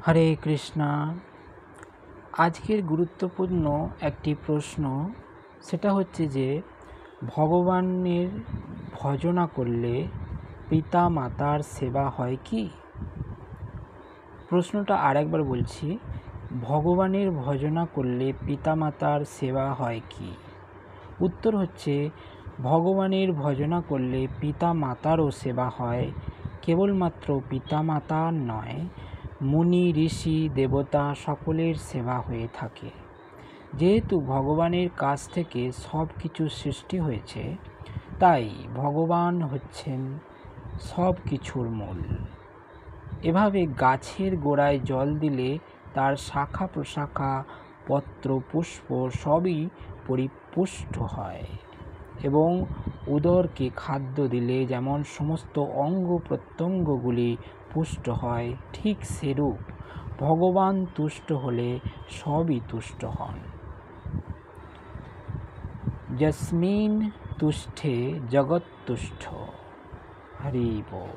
হরে কৃষ্ণা। আজকের গুরুত্বপূর্ণ একটি প্রশ্ন, সেটা হচ্ছে যে ভগবানের ভজনা করলে পিতা মাতার সেবা হয় কি? প্রশ্নটা আরেকবার বলছি, ভগবানের ভজনা করলে পিতা মাতার সেবা হয় কি? উত্তর হচ্ছে, ভগবানের ভজনা করলে পিতা মাতারও সেবা হয়। কেবলমাত্র পিতা মাতার নয়, মুনি ঋষি দেবতা সকলের সেবা হয়ে থাকে। যেহেতু ভগবানের কাছ থেকে সব কিছু সৃষ্টি হয়েছে, তাই ভগবান হচ্ছেন সব কিছুর মূল। এভাবে গাছের গোড়ায় জল দিলে তার শাখা প্রশাখা পত্র পুষ্প সবই পরিপুষ্ট হয়, এবং উদরকে খাদ্য দিলে যেমন সমস্ত অঙ্গ প্রত্যঙ্গগুলি পুষ্ট হয়, ঠিক সেরূপ ভগবান তুষ্ট হলে সবই তুষ্ট হন। যস্মিন তুষ্ঠে জগৎতুষ্ঠ। হরি বল।